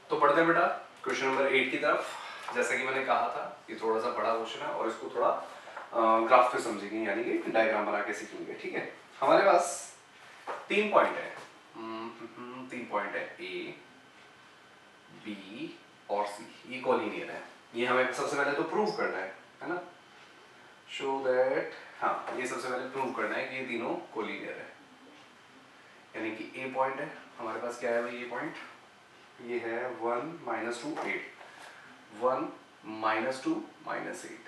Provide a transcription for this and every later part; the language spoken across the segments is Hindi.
तो पढ़ते हैं बेटा क्वेश्चन नंबर 8 की तरफ। जैसा कि मैंने कहा था ये थोड़ा सा बड़ा क्वेश्चन है और इसको थोड़ा ग्राफ पे समझेंगे, यानी कि डायग्राम बना के सीखेंगे। ठीक है, हमारे पास 3 पॉइंट है। 3 पॉइंट है, ए बी और सी। ये कोलिनियर है। ये हमें सबसे पहले तो प्रूव करना है ना। शो दैट, हाँ ये सबसे पहले प्रूव करना है कि ये तीनों कोलिनियर है। यानी कि ए पॉइंट है हमारे पास, क्या है भाई ये पॉइंट, ये है 1 -2 8, 1 -2 -8।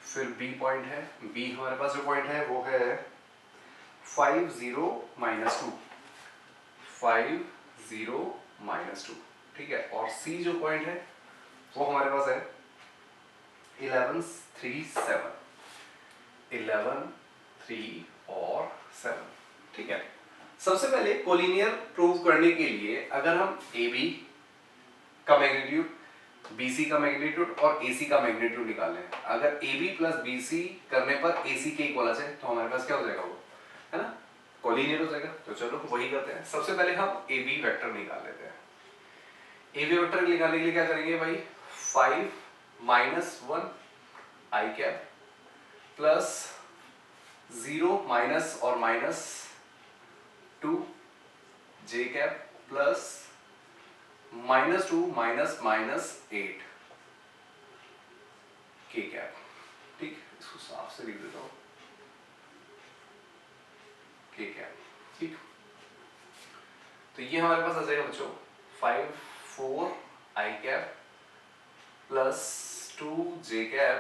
फिर बी पॉइंट है, बी हमारे पास जो पॉइंट है वो है 5 0 -2, 5 0 -2। ठीक है, और सी जो पॉइंट है वो हमारे पास है 11 3 7, 11 3 और 7। ठीक है, सबसे पहले कोलिनियर प्रूव करने के लिए अगर हम ए बी का मैग्नीट्यूड, BC का मैग्नीट्यूड और AC का मैग्नीट्यूड निकालें, अगर AB प्लस BC करने पर AC के इक्वल आ जाए तो हमारे पास क्या हो जाएगा, वो है ना कोलिनियर हो जाएगा। तो चलो वही करते हैं। सबसे पहले हम AB वेक्टर निकाल लेते हैं। AB वेक्टर निकालने के लिए क्या करेंगे भाई, 5 -1 I कैप प्लस 0 माइनस और -2 J cap plus -2 -8 K cap. ठीक, इसको साफ से लिख देता हूं, K कैप। ठीक, तो ये हमारे पास आ जाएगा बच्चों 5 4 I cap plus 2 J cap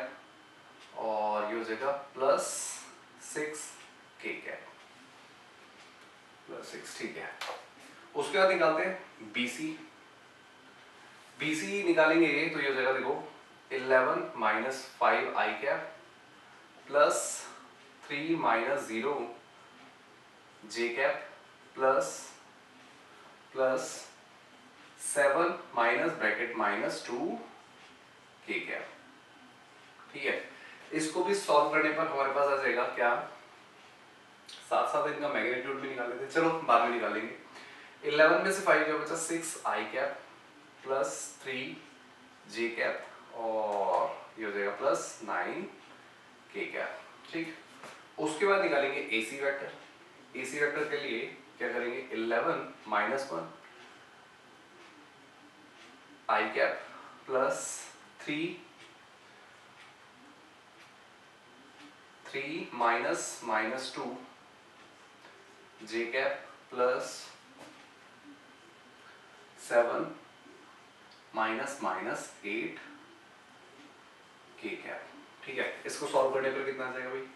और ये हो जाएगा प्लस 6 K कैप प्लस 6। ठीक है, उसके बाद निकालते हैं BC। BC निकालेंगे तो ये हो जाएगा देखो 11 -5 I cap plus 3 -0 J cap plus 7 minus bracket -2 K cap. ठीक है, इसको भी सॉल्व करने पर हमारे पास आ जाएगा क्या, साथ साथ इनका मैग्नीट्यूड भी निकाल लेते हैं, चलो बाद में निकालेंगे। 11 में से 5 जो बचा 6 I cap plus 3 J cap और ये हो जाएगा प्लस 9 K कैप। ठीक, उसके बाद निकालेंगे AC वेक्टर। AC वेक्टर के लिए क्या करेंगे, 11 -1 I cap plus 3 minus -2 J cap plus 7 minus -8 K cap. ठीक है, इसको सॉल्व करने पर कितना आ जाएगा भाई,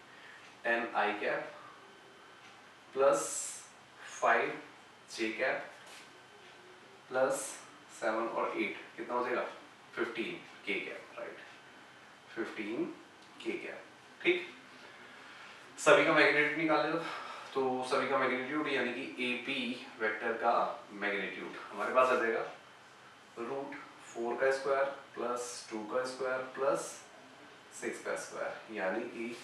10 I cap plus 5 J cap plus 7 और 8 कितना हो जाएगा 15 K cap. Right, 15 K cap. ठीक, सभी का मैग्नीट्यूड निकाल लो। तो सभी का मैग्नीट्यूड यानी कि AP वेक्टर का मैग्नीट्यूड हमारे पास आ जाएगा √4 का स्क्वायर प्लस 2 का स्क्वायर प्लस 6 का स्क्वायर, यानी कि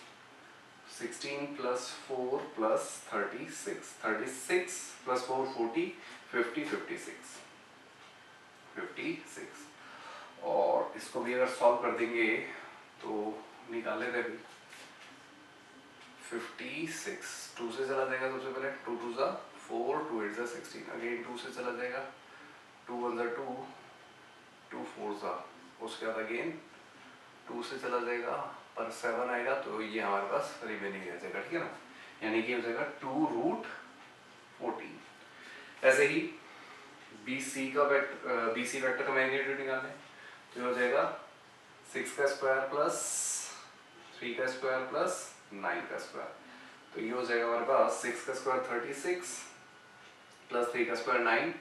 16 प्लस 4 प्लस 36, 36 प्लस 4 40, 50 56। और इसको भी अगर सॉल्व कर देंगे तो निकाल लेते हैं 56, 2 से चला जाएगा सबसे पहले, 2 2 जा 4, 2 8 जा 16, अगेन 2 से चला जाएगा, 2 1 जा 2, 2 4 जा, उसके बाद अगेन 2 से चला जाएगा पर 7 आएगा तो ये हमारे पास रिमेनिंग रह जाएगा। ठीक है ना, यानी कि हो जाएगा 2√14। ऐसे ही BC वेक्टर का मैग्नीट्यूड निकालना है तो हो जाएगा 6 का स्क्वायर प्लस 3 का स्क्वायर प्लस 9 का स्क्वायर, तो ये हो जाएगा हमारे पास 6 का स्क्वायर 36 प्लस 3 का स्क्वायर 9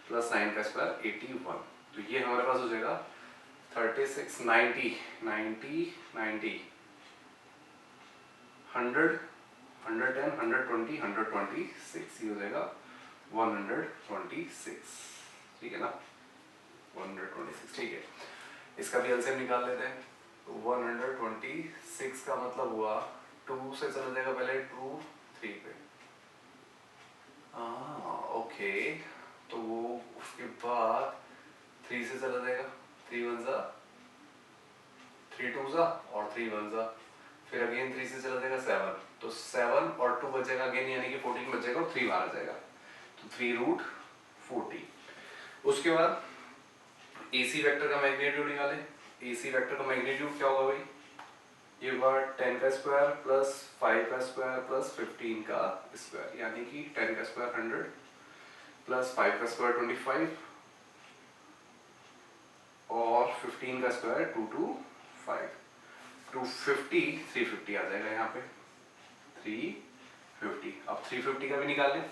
प्लस 9 का स्क्वायर 81। तो ये हमारे पास हो जाएगा 36 90 90 90 100 110 120 126, ये हो जाएगा 126। ठीक है ना, 126। ठीक है, इसका भी एलसीएम निकाल लेते हैं। तो 126 का मतलब हुआ 2 से चला जाएगा पहले 2 3 पे, ओके, तो वो उसके बाद 3 से चला जाएगा, 3 1 जा 3 2 जा और 3 1 जा, फिर अगेन 3 से चला जाएगा 7, तो 7 और 2 बचेगा अगेन, यानी कि 14 बचेगा और 3 बाहर आ जाएगा, तो 3 रूट 40। उसके बाद AC वेक्टर का मैग्नीट्यूड निकाले। AC वेक्टर का मैग्नीट्यूड क्या होगा भाई, ये होगा 10 का स्क्वायर प्लस 5 का स्क्वायर प्लस 15 का स्क्वायर, यानी कि 10 का स्क्वायर 100 प्लस 5 का स्क्वायर 25 और 15 का स्क्वायर 225, 250 350 आ जाएगा यहाँ पे 350। अब 350 का भी निकाल लें,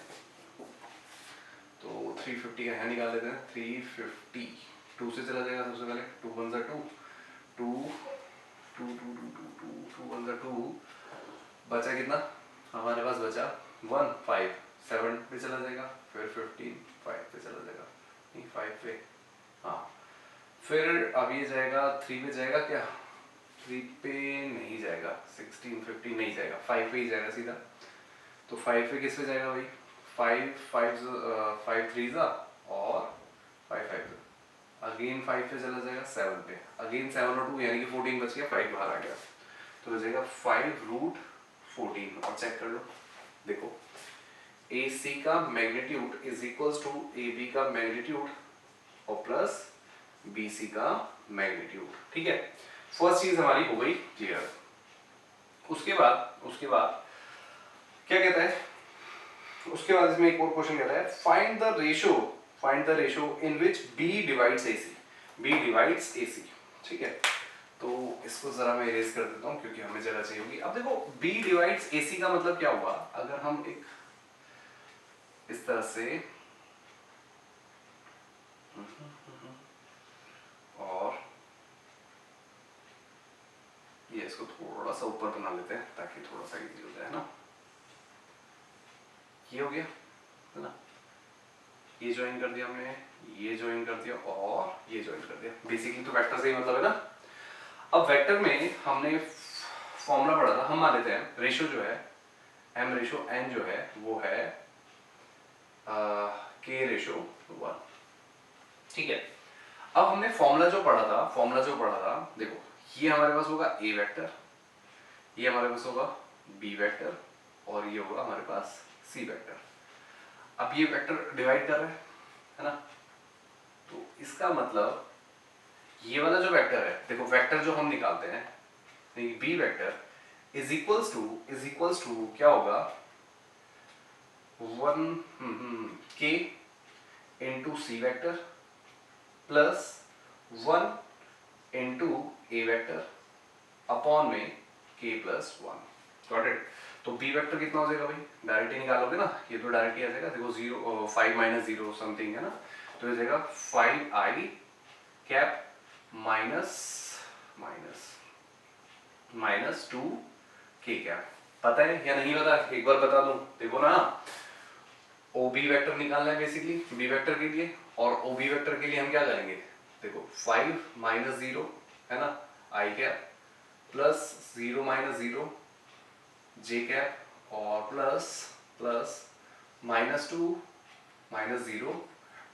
तो 350 का यहाँ निकाल लेते हैं। 350 2 से चला जाएगा सबसे पहले, 2 1 जा 2 2 2 2 2 2 1 जा 2, बचा कितना हमारे पास, बचा 1 5 7 पे चला जाएगा, फिर 15 5 पे चला जाएगा, नहीं 5 पे, हाँ फिर अब ये जाएगा 3 पे जाएगा क्या, 3 पे नहीं जाएगा, 16 15 नहीं जाएगा, 5 पे ही जाएगा सीधा, तो 5 पे किस पे जाएगा भाई, 5 3 जा और 5 5 अगेन 5 पे चला जाएगा 7 पे, अगेन 7 और 2 यानी कि 14 बच गया, 5 बाहर आ गया, तो बचेगा 5 रूट 14। और चेक कर लो, देखो AC का magnitude is equals to AB का मैग्नीट्यूड और प्लस BC का मैग्नीट्यूड, ठीक है। फर्स्ट चीज हमारी हो गई क्लियर। उसके बाद क्या कहता है, उसके बाद इसमें एक और क्वेश्चन कहता है find the ratio in which B divides AC, ठीक है। तो इसको जरा मैं इरेज कर देता हूँ क्योंकि हमें जगह चाहिए होगी। अब देखो B डिवाइड्स AC का मतलब क्या हुआ, अगर हम एक इस तरह से और ये इसको थोड़ा सा ऊपर बना लेते हैं ताकि थोड़ा सा इजी हो जाए ना, ये हो गया है ना, ये ज्वाइन कर दिया हमने, ये ज्वाइन कर दिया और ये ज्वाइन कर दिया, बेसिकली तो वेक्टर से ही मतलब है ना। अब वेक्टर में हमने फॉर्मूला पढ़ा था, हम मान लेते हैं रेशियो जो है m रेशियो n जो है वो है k रेशियो 1, ठीक है। अब हमने फॉर्मूला जो पढ़ा था देखो, ये हमारे पास होगा a वेक्टर, ये हमारे पास होगा b वेक्टर और ये होगा हमारे पास c वेक्टर। अब ये वेक्टर डिवाइड कर रहे हैं है ना, तो इसका मतलब ये वाला जो वेक्टर है, देखो वेक्टर जो हम निकालते हैं b vector is equals to क्या होगा 1 k into c vector plus 1 into a vector upon में k प्लस 1, गॉट इट। तो b वेक्टर कितना हो जाएगा भाई, डायरेक्ट ही निकालोगे ना, ये तो डायरेक्ट ही आ जाएगा, देखो 0 5 माइनस 0 समथिंग है ना, तो ये जाएगा 5i cap minus 2 k cap. पता है या नहीं पता, एक बार बता दूं, देखो ना OB वेक्टर निकालना है बेसिकली B वेक्टर के लिए, और OB वेक्टर के लिए हम क्या करेंगे, देखो 5 माइनस 0 है ना i cap plus 0 minus 0 j cap और plus minus 2 minus 0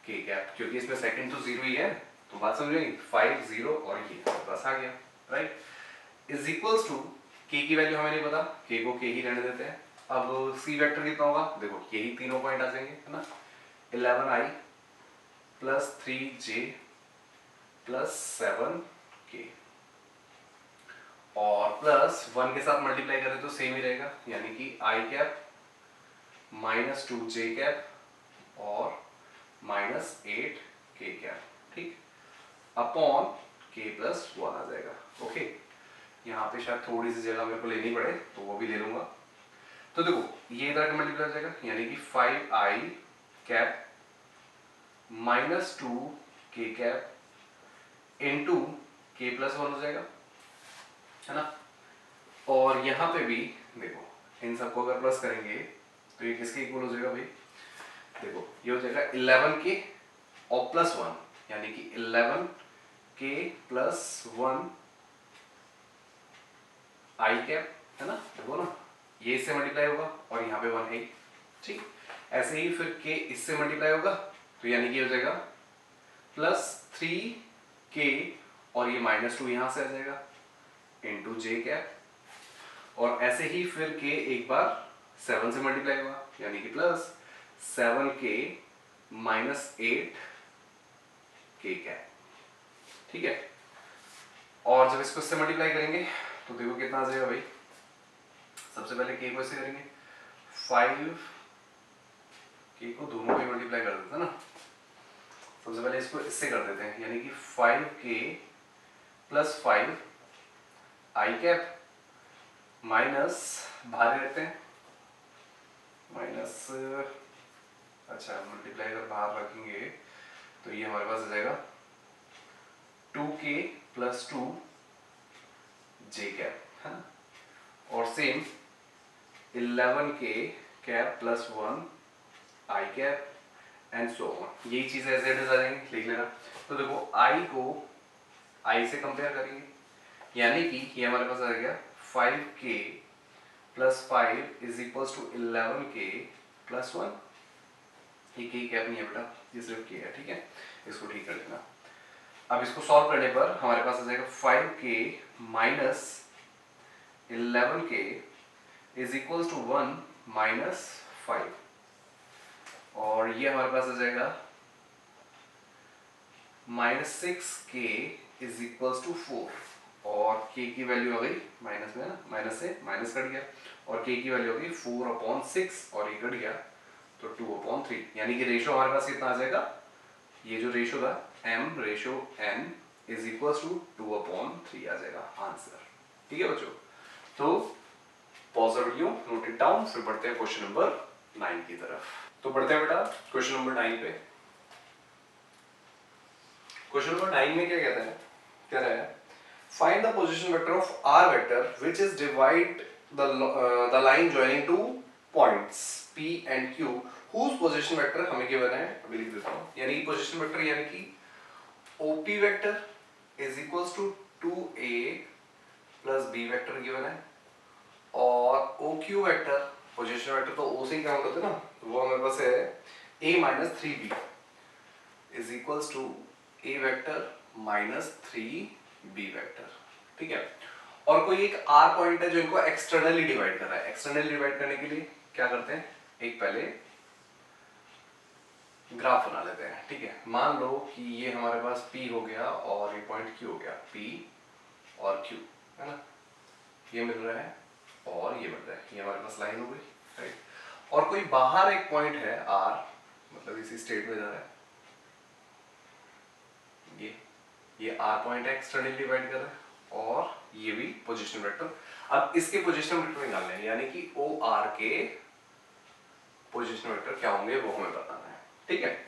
k cap, क्योंकि इसमें सेकंड तो 0 ही है, तो बात समझेंगे 5 0 और ये बस आ गया, right. Is equals to k की वैल्यू हमें नहीं पता, k को k ही रहने देते हैं। अब c वेक्टर कितना होगा, देखो यही तीनों पॉइंट आ जाएंगे है ना, 11i plus 3j plus 7k और प्लस 1 के साथ मल्टीप्लाई करें तो सेम ही रहेगा, यानी कि i cap minus 2j cap और माइनस 8k कैप, ठीक, अपॉन k प्लस 1 आ जाएगा, ओके। यहाँ पे शायद थोड़ी सी जगह मेरे को लेनी पड़े तो वो भी ले लूंगा। तो देखो ये इधर मल्टीप्लाई हो जाएगा, यानी कि 5i cap minus 2k cap into k plus 1 हो जाएगा है ना। और यहाँ पे भी देखो इन सबको अगर प्लस करेंगे तो ये किसके इक्वल हो जाएगा भाई, देखो ये हो जाएगा 11k और प्लस 1, यानी कि 11k प्लस 1 आई कैप है ना, देखो ना ये इससे मल्टीप्लाई होगा और यहाँ पे 1 है, ठीक। ऐसे ही फिर k इससे मल्टीप्लाई होगा तो यानी कि हो जाएगा प्लस 3k और ये -2 यहां से आ जाएगा इंटू जे कैप, और ऐसे ही फिर k एक बार 7 से मल्टीप्लाई हुआ यानी कि plus 7k minus 8k cap, ठीक है। और जब इसको इससे मल्टीप्लाई करेंगे तो देखो कितना आ जाएगा भाई। सबसे पहले k को ऐसे करेंगे, 5k को दोनों पे मल्टीप्लाई कर देते हैं ना। सबसे पहले इसको इससे कर देते हैं यानी कि 5k प्लस 5 आई कैप माइनस, बाहर रखते हैं माइनस, अच्छा मल्टीप्लाई अगर बाहर रखेंगे तो ये हमारे पास आ जाएगा 2k प्लस 2 जे कैप, है ना। और same 11k cap plus 1 I cap and so on, यही चीज एज इट इज आ जाएंगे, लिख लेना। तो देखो i को i से कंपेयर करेंगे यानी कि ये हमारे पास आ गया 5k plus 5 is equals to 11k plus 1, ये k कैप नहीं है बेटा, ये सिर्फ k है, ठीक है। इसको ठीक कर लेना। अब इसको सॉल्व करने पर हमारे पास आ जाएगा 5k minus 11k is equals to 1 minus 5, और ये हमारे पास आ जाएगा minus 6k is equals to 4, और k की वैल्यू आ गई माइनस में ना, माइनस से माइनस कट गया, और k की वैल्यू आ गई 4/6 और ये कट गया तो 2/3, यानी कि रेशो हमारे पास कितना आ जाएगा, ये जो रेशो था m ratio n is equals to 2/3 आ जाएगा आंसर, ठीक है बच्चों। तो pause the video, note it down, फिर बढ़ते हैं क्वेश्चन नंबर 9 की तरफ। तो बढ़ते हैं बेटा क्वेश्चन नंबर 9 पे। क्वेश्चन नंबर 9 में क्या कहता है, कह रहा है find the position vector of r vector which is divide the line joining two points p and q whose position vector हमें गिवन है, अभी लिख देता हूं। यानी कि पोजीशन वेक्टर यानी कि OP vector is equals to 2a plus b vector given है, और OQ वेक्टर, पोजीशन वेक्टर तो O से ही काउंट होते हैं ना, तो वो हमारे पास है a minus 3b is equals to a vector minus 3b vector, ठीक है। और कोई एक r पॉइंट है जो इनको एक्सटर्नली डिवाइड कर रहा है। एक्सटर्नली डिवाइड करने के लिए क्या करते हैं, एक पहले ग्राफ बना लेते हैं, ठीक है। मान लो कि ये हमारे पास P हो गया और ये पॉइंट Q हो गया, P और Q, है ना, ये मिल रहा है और ये मिल रहा है, ये हमारे पास लाइन हो गई, राइट। और कोई बाहर एक पॉइंट है R, मतलब इसी स्टेट में जा रहा है, ये R पॉइंट है, एक्सटर्नली डिवाइड कर रहा है, और ये भी पोजीशन वेक्टर। अब इसके पोजीशन वेक्टर निकालने हैं, यानी कि OR के पोजीशन वेक्टर क्या होंगे वो हमें बताना है, ठीक है।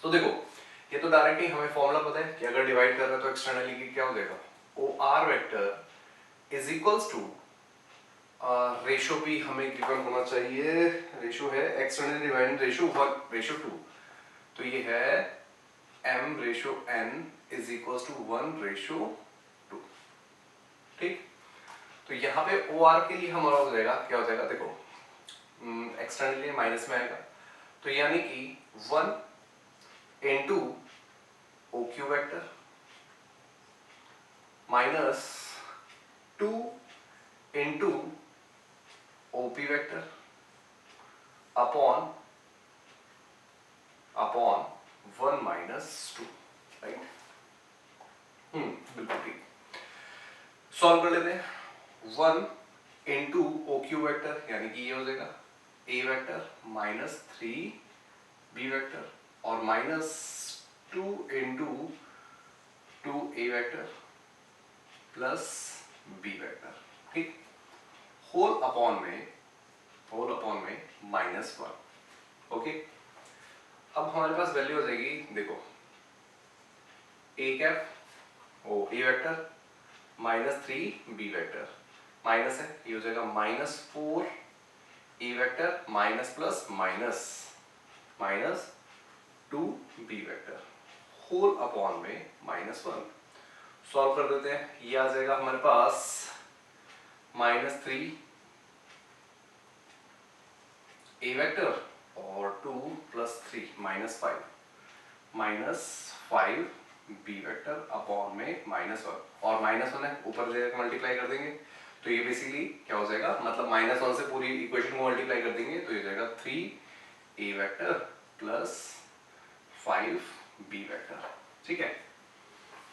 तो देखो ये तो डायरेक्टली हमें फॉर्मूला पता है कि अगर डिवाइड कर रहे हैं तो एक्सटर्नली की क्या हो जाएगा, OR vector is equals to, ratio भी हमें गिवन होना चाहिए, रेशो है एक्सटर्नली डिवाइडिंग रेशो 1 रेशो 2, तो ये है m ratio n is equals to 1 ratio 2, ठीक। तो यहाँ पे OR के लिए हमारा हो जाएगा, क्या हो जाएगा, देखो एक्सटर्नली माइनस में आएगा, तो यानी कि 1 into OQ vector minus 2 into OP vector upon 1 minus 2, right. बिल्कुल ठीक। सॉल्व कर लेते हैं। 1 इनटू OQ वेक्टर यानी कि ये हो जाएगा A vector minus 3B vector, और minus 2 into 2A vector plus B vector, ठीक। होल अपॉन में -1, ओके। अब हमारे पास वैल्यू हो जाएगी, देखो A cap O A vector minus 3B vector, minus है, ये हो जाएगा -4A vector minus plus minus 2B vector, whole upon में -1। सॉल्व कर देते हैं, ये आ जाएगा हमारे पास -3A वेक्टर और 2 प्लस 3 -5, 5 बी वेक्टर अपॉन में -1, और -1 है ऊपर जाकर मल्टीप्लाई कर देंगे तो ये बेसिकली क्या हो जाएगा, मतलब -1 से पूरी इक्वेशन को मल्टीप्लाई कर देंगे तो ये जाएगा 3 ए वेक्टर प्लस 5 बी वेक्टर। ठीक है,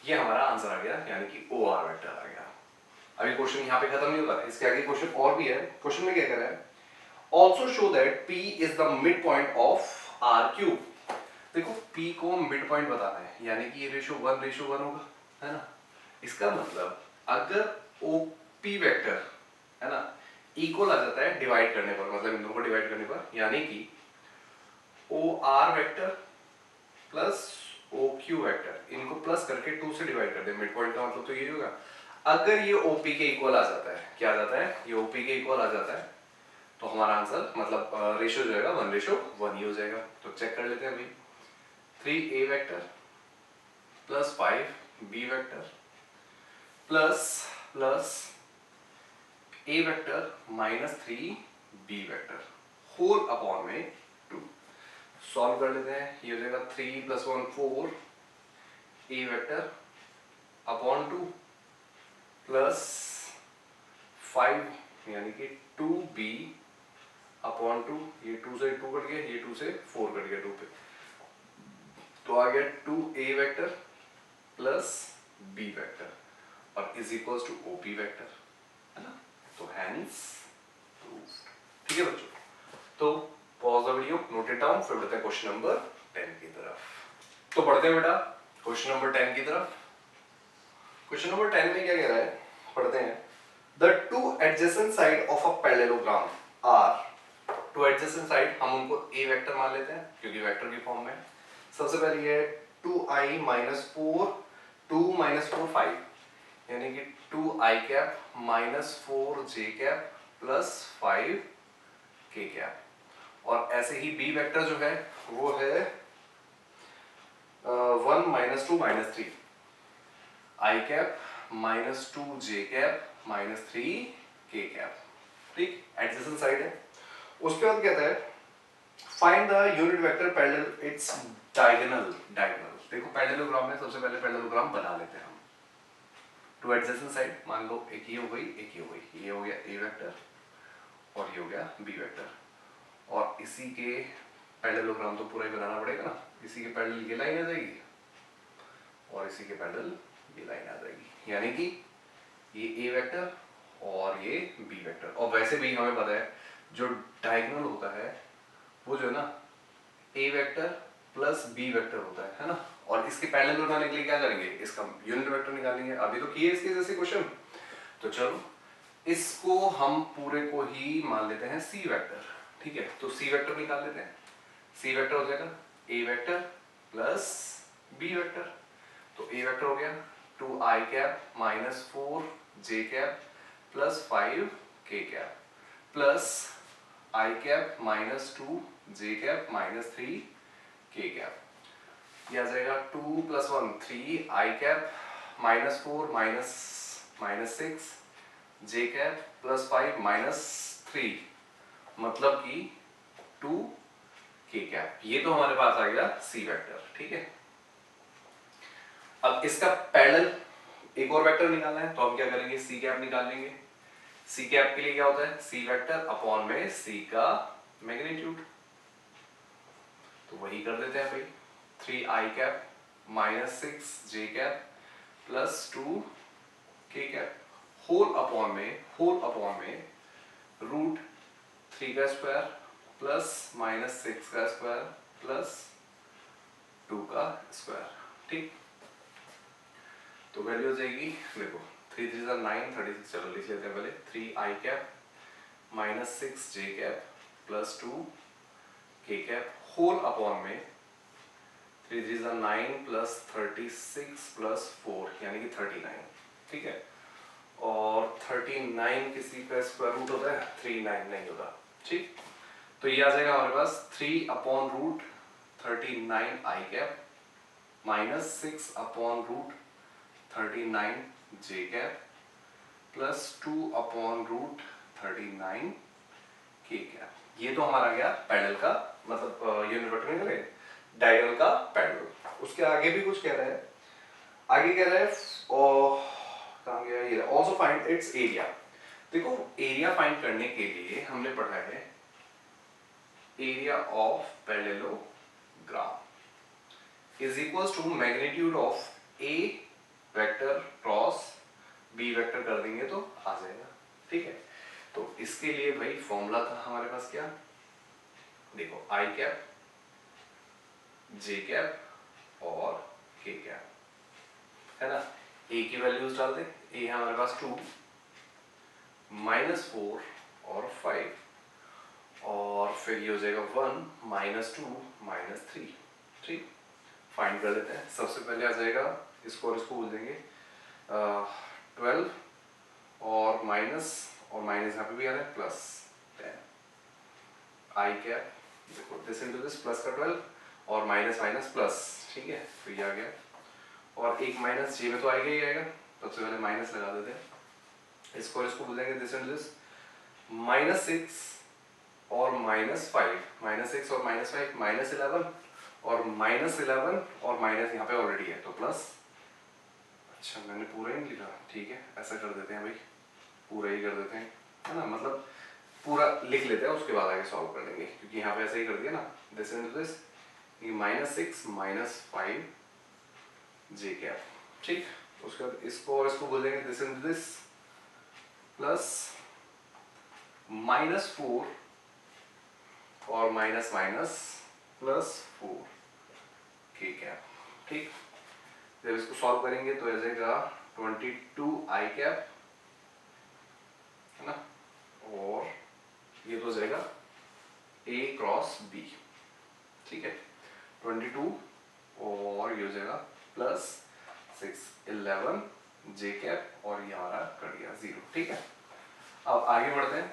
ये हमारा आंसर आ गया, यानी कि ओ आर वेक्टर आ गया। अभी क्वेश्चन यहाँ पे खत्म नहीं होता, इसके आगे क्वेश्चन और भी है। क्वेश्चन में क्या कह रहा है, also show that P is the mid point of R Q. देखो P को मिड पॉइंट बताना है, यानी कि ये रेशो 1:1 होगा, है ना। इसका मतलब अगर OP वेक्टर है ना इक्वल आ जाता है डिवाइड करने पर, मतलब इन दोनों को डिवाइड करने पर, यानी कि OR vector plus OQ vector, इनको प्लस करके 2 से डिवाइड कर दे, मिड पॉइंट का मतलब तो ये होगा। अगर ये OP के इक्वल आ जाता है, क्या आ जाता है, ये OP के इक्वल आ जाता है, तो हमारा आंसर मतलब रेशियो जो है 1:1 ही हो जाएगा। तो चेक कर लेते हैं भाई, 3A vector plus 5B vector plus A vector -3B vector whole upon में 2। सॉल्व कर लेते हैं, ये हो जाएगा 3 + 1 4 A वेक्टर अपॉन 2 प्लस 5 यानी कि 2B अपॉन 2, ये 2 से 2 कट गया, ये 2 से 4 कट गया 2 पे, तो आ गया 2A vector plus B vector और is equals to OP vector, है ना। तो हैंस प्रूव्ड। ठीक है बच्चों, तो pause the video, note it down, फिर बढ़ते हैं क्वेश्चन नंबर 10 की तरफ। तो बढ़ते हैं बेटा क्वेश्चन नंबर 10 की तरफ। क्वेश्चन नंबर 10 में क्या कह रहा है, पढ़ते हैं। The two adjacent side of a parallelogram are, two adjacent side हम उनको A वेक्टर मान लेते हैं क्योंकि वेक्टर की फॉर्म में। सबसे पहले ये 2i - 4 2 - 4 5, यानी कि 2i cap -4j cap plus 5k cap, और ऐसे ही B वेक्टर जो है वो है 1 - 2 - 3 i cap -2j cap -3k cap. ठीक, एडजेसेंट साइड है। उसके बाद कहता है find the unit vector parallel its diagonal. देखो पैरेललोग्राम में सबसे पहले पैरेललोग्राम बना लेते हैं हम। टू एडजेसेंट साइड मान लो, एक ये हो गई, एक ये हो गई, ये हो गया A वेक्टर और ये हो गया B वेक्टर, और इसी के पैरेललोग्राम तो पूरा ही बनाना पड़ेगा ना। इसी के पैरेलल ये लाइन आ जाएगी और इसी के पैरेलल ये लाइन आ जाएगी, यानी कि ये A वेक्टर और ये B वेक्टर। और वैसे भी हमें पता है जो डायगोनल होता है वो जो है ना A vector plus B vector होता है ना। और इसके पैरेलल बनाने के लिए क्या करेंगे, इसका यूनिट वेक्टर निकालेंगे। अभी तो किए इसके जैसे क्वेश्चन, तो चलो इसको हम पूरे को ही मान लेते हैं C वेक्टर। ठीक है, तो C वेक्टर निकाल लेते हैं। C वेक्टर हो जाएगा A vector plus B vector, तो A वेक्टर हो गया 2i cap -4j cap plus 5k cap plus i cap -2j cap -3k cap. ये आ जाएगा 2 + 1 3 i cap -4 -6 j cap plus 5 -3, मतलब कि 2k कैप। ये तो हमारे पास आ गया C वेक्टर। ठीक है, अब इसका पैरेलल एक और वेक्टर निकालना है, तो हम क्या करेंगे, C कैप निकाल लेंगे। C कैप के लिए क्या होता है, C वेक्टर अपॉन में C का मैग्नीट्यूड, तो वही कर देते हैं भाई। 3i cap -6j cap plus 2k cap whole upon में √3 का स्क्वायर प्लस -6 का स्क्वायर प्लस 2 का स्क्वायर। ठीक, तो वैल्यू हो जाएगी, देखो 3 3 9 36, चलो लिख लेते हैं पहले। 3i cap -6j cap plus 2k cap whole upon में 3 3 9 प्लस 36 प्लस 4 यानी कि 39। ठीक है, और 39 किसी का स्क्वायर रूट होता है, 39 नहीं होता। ठीक, तो ये आ जाएगा हमारे पास 3/√39i cap -6/√39j cap plus 2/√39k cap. ये तो हमारा गया पैरेलल का, मतलब यूनिट वेक्टर निकले, डायगोनल का पैरेलल। उसके आगे भी कुछ कह रहा है, आगे कह रहा है और कहाँ गया ये, ऑल्सो फाइंड इट्स एरिया। देखो एरिया फाइंड करने के लिए हमने पढ़ा है area of parallelogram is equals to magnitude of A vector cross B vector कर देंगे तो आ जाएगा, ठीक है। तो इसके लिए भाई फॉर्मूला था हमारे पास क्या, देखो आई कैप, जे कैप और के कैप, है ना। ए की वैल्यूज डाल दे, ए है हमारे पास 2, -4 और 5, और फिर ये हो जाएगा 1, -2, -3, ठीक। फाइंड कर लेते हैं। सबसे पहले आ जाएगा इसको और इसको बोल देंगे 12 और माइनस यहाँ पे भी आ रहा है +10। आई कैप, देखो दिस इनटू दिस, प्लस का 12 और माइनस माइनस प्लस, ठीक है। तो ये आ गया, और एक माइनस जे में तो आएगा ही आएगा, सबसे पहले माइनस लगा देते हैं। इसको और इसको बोल देंगे दिस इनटू दिस, -6 और -5, -6 और -5, -11 और -11 और माइनस यहाँ पे ऑलरेडी है तो प्लस। अच्छा मैंने पूरा ही नहीं लिखा, ठीक है ऐसा कर देते हैं भाई, पूरा ही कर देते हैं, है ना, मतलब पूरा लिख लेते हैं उसके बाद आगे सॉल्व कर लेंगे, क्योंकि यहाँ पे ऐसे ही कर दिया ना। This into this, -6 -5 J cap, ठीक। उसके बाद इसको और इसको बोल देंगे दिस इनटू दिस प्लस -4 और माइनस माइनस +4 के कैप, ठीक। जब इसको सॉल्व करेंगे तो आ जाएगा 22 आई कैप, है ना, और ये तो हो जाएगा A क्रॉस B, ठीक है। 22 और ये हो जाएगा +6 11 जे कैप और ये हमारा कट गया 0, ठीक है। अब आगे बढ़ते हैं,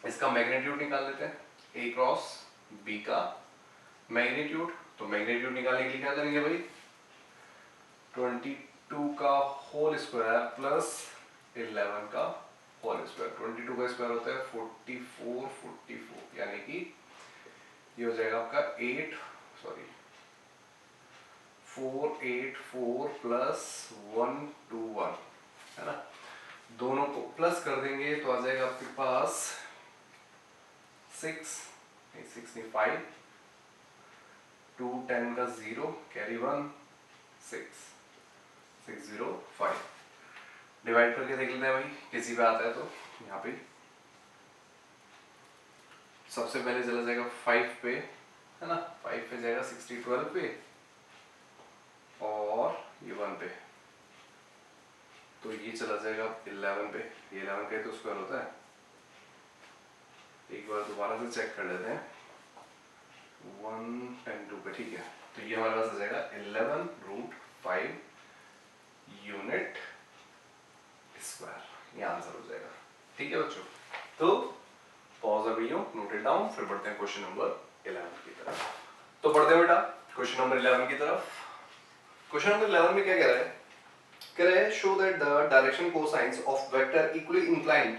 इसका मैग्नीट्यूड निकाल लेते हैं, A क्रॉस B का मैग्नीट्यूड। तो मैग्नीट्यूड निकालने के लिए क्या करेंगे भाई, 22 का होल स्क्वायर प्लस 11 का होल स्क्वायर। 22 का स्क्वायर होता है 44, यानी कि ये हो जाएगा आपका 484 प्लस 121, है ना। दोनों को प्लस कर देंगे तो आ जाएगा आपके पास 6 नहीं 5, 2 10 का 0 कैरी 1 6 605। डिवाइड करके देख लेते हैं भाई, किसी पे आता है तो यहाँ पे सबसे पहले चला जाएगा 5 पे, है ना, 5 पे जाएगा 60 12 पे और ये 1 पे, तो ये चला जाएगा 11 पे। ये 11 पे तो स्क्वायर होता है, एक बार दोबारा से चेक कर लेते हैं, 1 10 2 पे, ठीक है। तो ये हमारे पास आ जाएगा 11√5 यूनिट स्क्वायर, ये आंसर हो जाएगा, ठीक है बच्चों। तो pause a video, note it down, फिर बढ़ते हैं क्वेश्चन नंबर 11 की तरफ। तो बढ़ते हैं बेटा क्वेश्चन नंबर 11 की तरफ। क्वेश्चन नंबर 11 में क्या कह रहा है, कह रहा है show that the direction cosines of vector equally inclined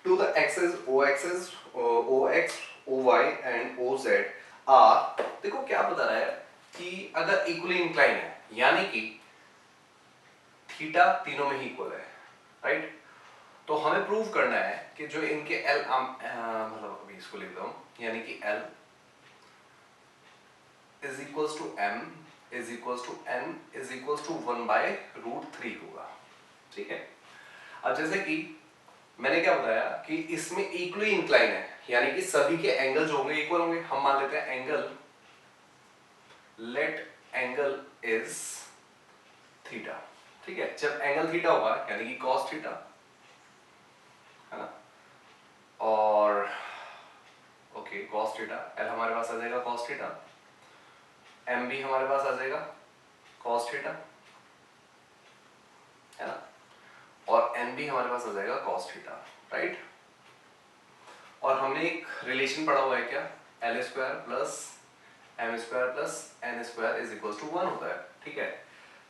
to the axes OX, OY and OZ are. देखो क्या बता रहा है कि अगर इक्वली इंक्लाइन है, यानी कि थीटा तीनों में ही इक्वल है, राइट। तो हमें प्रूव करना है कि जो इनके एल मतलब अभी इसको लिख दूं, यानी कि L is equals to M is equals to N is equals to 1/√3 होगा, ठीक है। अब जैसे कि मैंने क्या बताया कि इसमें इक्वली इंक्लाइन है, यानी कि सभी के एंगल जो होंगे इक्वल होंगे। हम मान लेते हैं angle, let angle is theta, ठीक है। जब एंगल थीटा होगा यानी कि कॉस थीटा, है ना, और ओके कॉस थीटा, एल हमारे पास आ जाएगा कॉस थीटा, एम भी हमारे पास आ जाएगा कॉस थीटा, है ना, और एन भी हमारे पास आ जाएगा कॉस थीटा, राइट। और हमने एक रिलेशन पढ़ा हुआ है क्या, L² plus M² plus N² is equal to 1 होता है, ठीक है।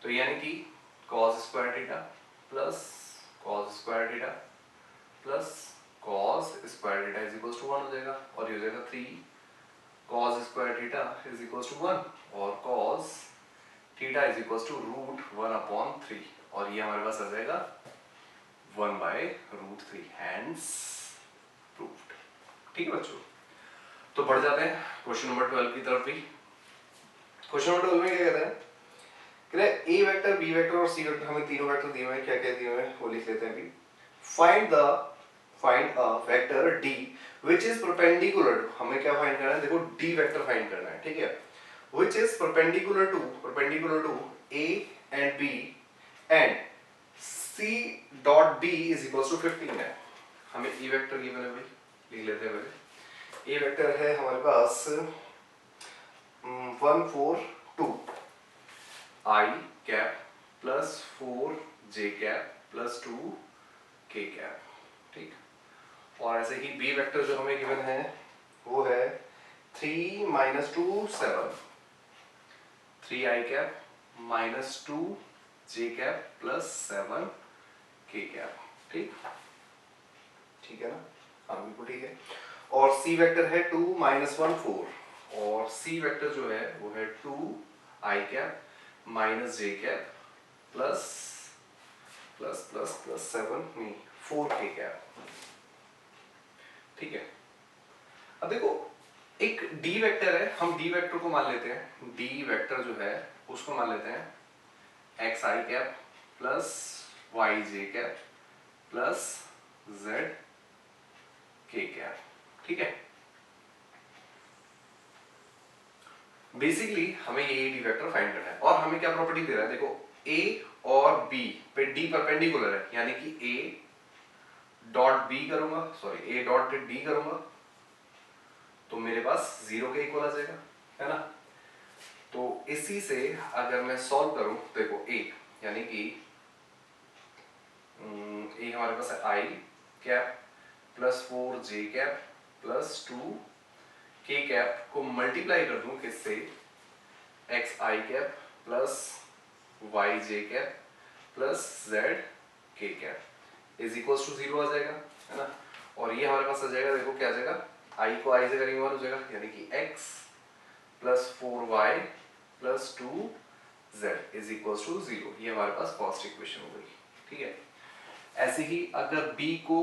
तो यानी कि cos square theta plus cos square theta plus cos square theta is equal to 1 हो जाएगा, और ये हो जाएगा 3 cos square theta is equal to 1 और cos theta is equal to √1/3 और ये हमारे पास आ जाएगा 1/√3 हैंड्स प्रूव्ड। ठीक है बच्चों, तो बढ़ जाते हैं क्वेश्चन नंबर 12 की तरफ भी। क्वेश्चन नंबर 12 में क्या कहता है, कह रहा है ए वेक्टर, बी वेक्टर और सी वेक्टर, हमें तीनों वेक्टर दिए हुए हैं, क्या क्या दिए हुए हैं वो लिख लेते हैं अभी। Find a vector D which is perpendicular to, हमें क्या फाइंड करना है, देखो डी वेक्टर फाइंड करना है, ठीक है, which is perpendicular to A and B and C dot D is equal to 15 है। हमें ई वेक्टर गिवन है भाई, लिख लेते हैं पहले। ए वेक्टर है हमारे पास 1 4 2 i cap plus 4 J cap plus 2 के कैप, ठीक। और ऐसे ही बी वेक्टर जो हमें गिवन है वो है 3 - 2 7 3 आई कैप माइनस 2 जे कैप प्लस 7 के कैप, ठीक, ठीक है ना, हाँ बिल्कुल ठीक है। और सी वेक्टर है 2 - 1 4 और सी वेक्टर जो है वो है 2 i cap minus J cap plus 7 नहीं 4 के कैप, ठीक है। अब देखो एक डी वेक्टर है, हम डी वेक्टर को मान लेते हैं, डी वेक्टर जो है उसको मान लेते हैं एक्स आई कैप प्लस वाई जे कैप प्लस जेड के कैप, ठीक है। बेसिकली हमें ये डी वेक्टर फाइंड करना है और हमें क्या प्रॉपर्टी दे रहा है, देखो ए और बी पे डी परपेंडिकुलर है, यानी कि ए डॉट बी करूंगा, सॉरी ए डॉट डी करूंगा तो मेरे पास 0 के इक्वल आ जाएगा, है ना। तो इसी से अगर मैं सॉल्व करूं, देखो ए यानी कि ए हमारे पास है आई कैप प्लस 4 जे कैप प्लस 2 के कैप को मल्टीप्लाई कर दूं किससे, एक्स आई कैप प्लस वाई जे कैप प्लस जेड के कैप इज इक्वल टू 0 आ जाएगा, है ना। और ये हमारे पास आ जाएगा, देखो क्या आ जाएगा, आई को आई से करेंगे 1 हो जाएगा, यानी कि x plus 4y plus 2z is equal to 0। ये हमारे पास फर्स्ट इक्वेशन हो गई, ठीक है। ऐसे ही अगर b को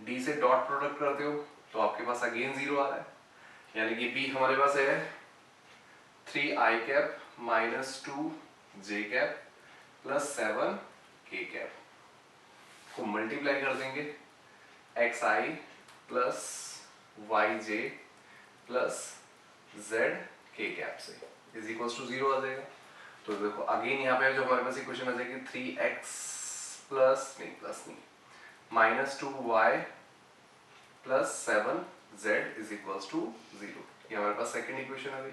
d से डॉट प्रोडक्ट करते हो तो आपके पास अगेन 0 आ रहा है, यानी कि b हमारे पास है 3i cap minus 2j cap plus 7 के कैप को मल्टीप्लाई कर देंगे xi प्लस वाई जे प्लस जेड के कैप से इज इक्वल टू 0 आ जाएगा। तो देखो अगेन यहाँ पे जो हमारे पास इक्वेशन आ जाएगी 3x प्लस नहीं minus 2y plus 7z is equal to 0। ये हमारे पास सेकंड इक्वेशन आ गई,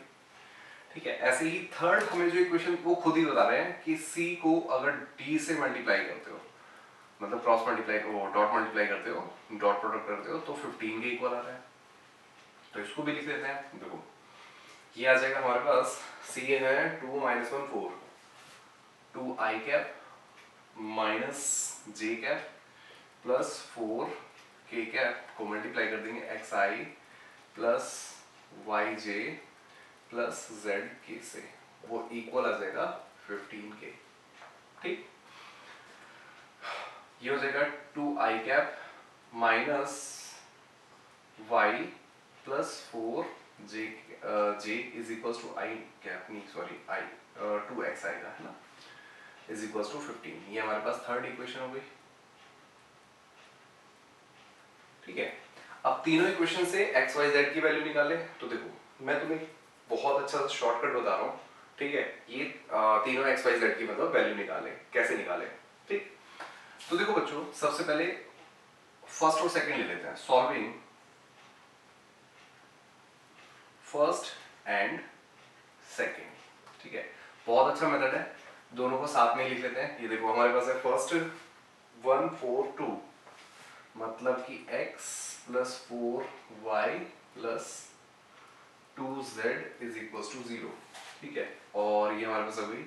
ठीक है। ऐसे ही थर्ड हमें जो इक्वेशन वो खुद ही बता रहे हैं कि c को अगर d से मल्टीप्लाई करते हो, मतलब cross multiply co dot multiply करते हो, डॉट प्रोडक्ट करते हो तो 15 के इक्वल आ रहा है, तो इसको भी लिख लेते हैं। देखो ये आ जाएगा हमारे पास, c है 2 - 1 4 2 i cap minus J cap plus 4 के कैप को मल्टीप्लाई कर देंगे एक्स आई प्लस वाई जे प्लस जेड के से, वो इक्वल आ जाएगा 15 के, ठीक। ये हो जाएगा 2 i cap minus y plus 4 j is equal to i cap नहीं सॉरी आई 2x आएगा, है ना, इज इक्वल टू 15। ये हमारे पास थर्ड इक्वेशन हो गई, ठीक है। अब तीनों इक्वेशन से x y z की वैल्यू निकाले, तो देखो मैं तुम्हें बहुत अच्छा शॉर्टकट बता रहा हूँ, ठीक है। ये तीनों x y z की मतलब वैल्यू निकाले, कैसे निकाले, ठीक। तो देखो बच्चों सबसे पहले फर्स्ट और सेकंड ले लेते हैं, सॉल्विंग फर्स्ट एंड सेकंड, ठीक है। बहुत अच्छा मेथड है, दोनों को साथ में लिख लेते हैं। ये देखो हमारे पास है फर्स्ट 1 4 2 मतलब कि x plus 4y plus 2z is equal to 0, ठीक है। और ये हमारे पास अभी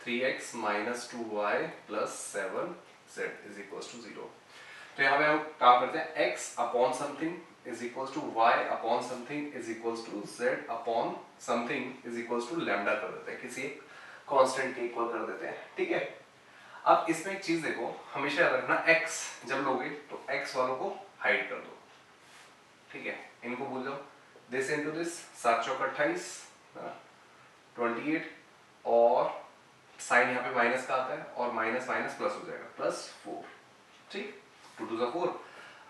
3x minus 2y plus 7z is equal to 0। तो यहाँ पे हम काम करते हैं x upon something is equal to y upon something is equal to z upon something is equal to lambda कर देते हैं, किसी एक कांस्टेंट के इक्वल कर देते हैं, ठीक है। अब इसमें एक चीज देखो, हमेशा याद रखना x जब लोगे तो x वालों को हाइड कर दो, ठीक है, इनको भूल जाओ। दिस इनटू दिस, 7 चौक 28, 28, और साइन यहाँ पे माइनस का आता है और माइनस माइनस प्लस हो जाएगा, +4, ठीक, 2 2 4।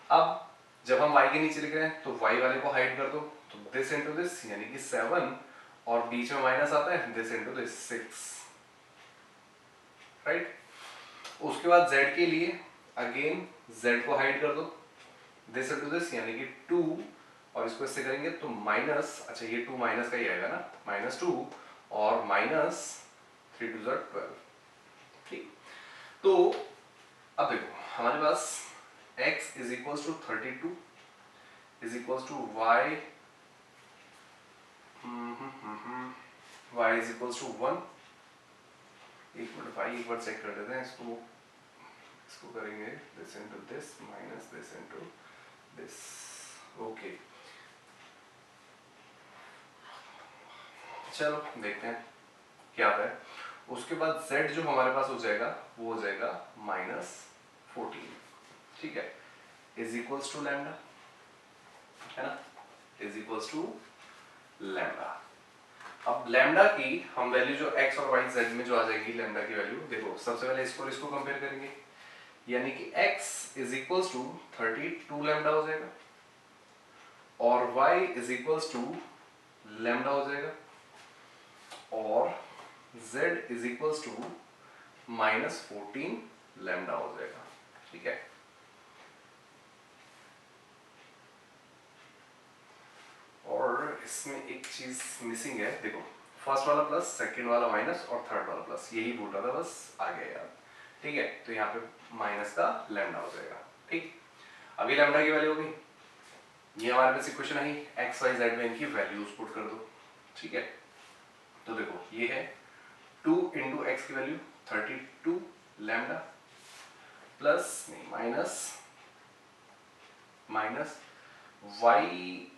अब जब हम y के नीचे लिख रहे हैं तो y वाले को हाइड कर दो, तो दिस इनटू दिस यानी कि 7, और बीच में माइनस आता है, दिस इनटू दिस 6, राइट। उसके बाद z के लिए अगेन z को हाइड कर दो, दिस इनटू दिस यानी कि 2, और इसको इससे करेंगे तो माइनस, अच्छा ये 2 माइनस का ही आएगा ना, -2 और -3 2 12, ठीक। तो अब देखो हमारे पास x is equals to 32 is equals to y, y is equals to 1। एक मिनट भाई, एक बार चेक कर लेते हैं इसको करेंगे this into this minus this into this, okay. चलो देखते हैं क्या है। उसके बाद z जो हमारे पास हो जाएगा वो हो जाएगा -14, ठीक है, इज इक्वल्स टू लैम्डा, है ना, इज इक्वल्स टू लैम्डा। अब लैम्डा की हम वैल्यू जो x और y z में जो आ जाएगी लैम्डा की वैल्यू, देखो सबसे पहले इसको और इसको कंपेयर करेंगे, यानी कि x is equals to 32 lambda हो जाएगा और y is equals to lambda हो जाएगा और z is equals to -14 lambda हो जाएगा, ठीक है। और इसमें एक चीज मिसिंग है, देखो फर्स्ट वाला प्लस, सेकंड वाला माइनस और थर्ड वाला प्लस, यही बोल रहा था, बस आ गया यार, ठीक है। तो यहाँ पे माइनस का लैम्डा हो जाएगा, ठीक। अभी लैम्डा की वैल्यू होगी, ये हमारे पास इक्वेशन आई, एक्स वाई जेड में इनकी वैल्यूज पुट कर दो, ठीक है। तो देखो ये है 2 इंटू एक्स की वैल्यू 32 लैम्डा प्लस नहीं माइनस y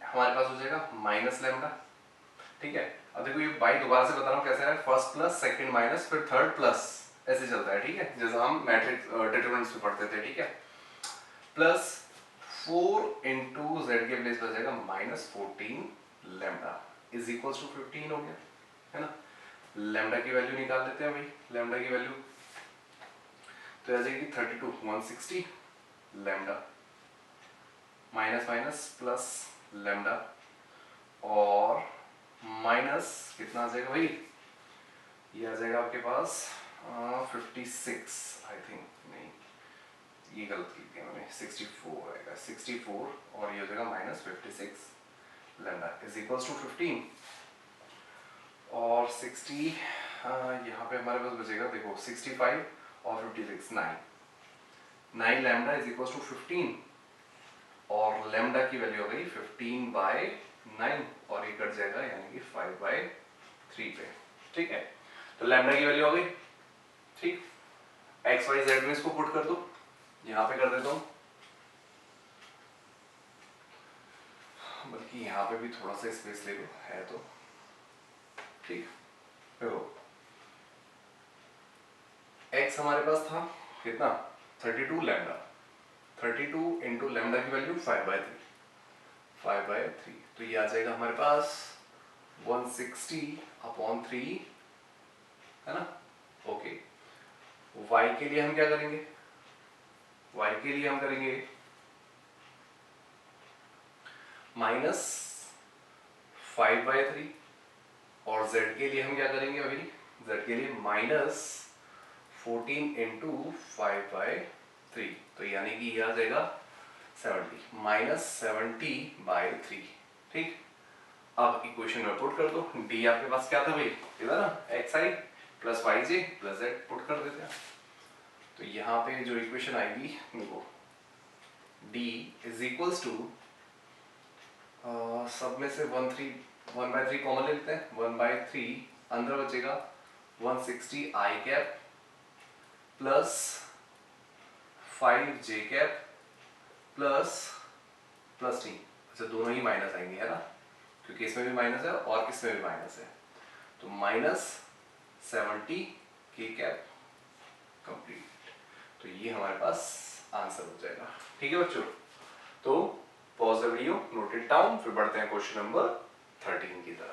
हमारे पास हो जाएगा माइनस लैम्डा, ठीक है। अब देखो ये y दोबारा से बता रहा हूँ कैसे है, फर्स्ट प्लस सेकंड माइनस फिर थर्ड प्लस, ऐसे चलता है, ठीक है, जैसा हम मैट्रिक्स डिटरमिनेंट्स में पढ़ते थे, ठीक है। प्लस 4 इंटू जेड के प्लेस पर जाएगा -14 लैम्डा इज इक्वल्स टू 15 हो गया, है ना। लैम्डा की वैल्यू निकाल लेते हैं भाई, लैम्डा की वैल्यू तो आ जाएगी 32 160 lambda minus minus plus lambda और माइनस कितना आ जाएगा भाई, ये आ जाएगा आपके पास 56 आई थिंक, नहीं ये गलत लिख दिया मैंने, 64 आएगा, 64 और ये हो जाएगा -56 लैम्डा इज इक्वल्स टू 15 और 60 यहाँ पे हमारे पास बचेगा, देखो 65 और 56 9 लैम्डा इज इक्वल्स टू 15 और लैम्डा की वैल्यू हो गई 15/9 और ये कट जाएगा यानी कि 5/3 पे, ठीक है। तो लैम्डा की वैल्यू हो गई, ठीक। एक्स वाई जेड में इसको पुट कर दो, यहां पे कर देता हूं, बल्कि यहां पे भी थोड़ा सा स्पेस ले लो, है तो ठीक। देखो एक्स हमारे पास था कितना 32 लैम्डा, 32 इंटू लैम्डा की वैल्यू 5/3, तो ये आ जाएगा हमारे पास 160/3, है ना, ओके। y के लिए हम क्या करेंगे, y के लिए हम करेंगे -5/3 और z के लिए हम क्या करेंगे अभी, z के लिए -14 इंटू 5/3, तो यानी कि ये आ जाएगा 70 -70/3, ठीक। अब इक्वेशन में पुट कर दो, d आपके पास क्या था भाई, इधर ना xi plus yj plus z put कर देते हैं, तो यहाँ पे जो इक्वेशन आएगी देखो d इज इक्वल्स टू, सब में से 1/3 कॉमन ले लेते हैं, 1/3 अंदर बचेगा 160 i cap plus 5j cap plus t, अच्छा दोनों ही माइनस आएंगे, है ना, क्योंकि इसमें भी माइनस है और इसमें भी माइनस है, तो 70 के कैप कंप्लीट। तो ये हमारे पास आंसर हो जाएगा। ठीक है बच्चों, तो pause the video, note it down, फिर बढ़ते हैं क्वेश्चन नंबर 13 की तरफ।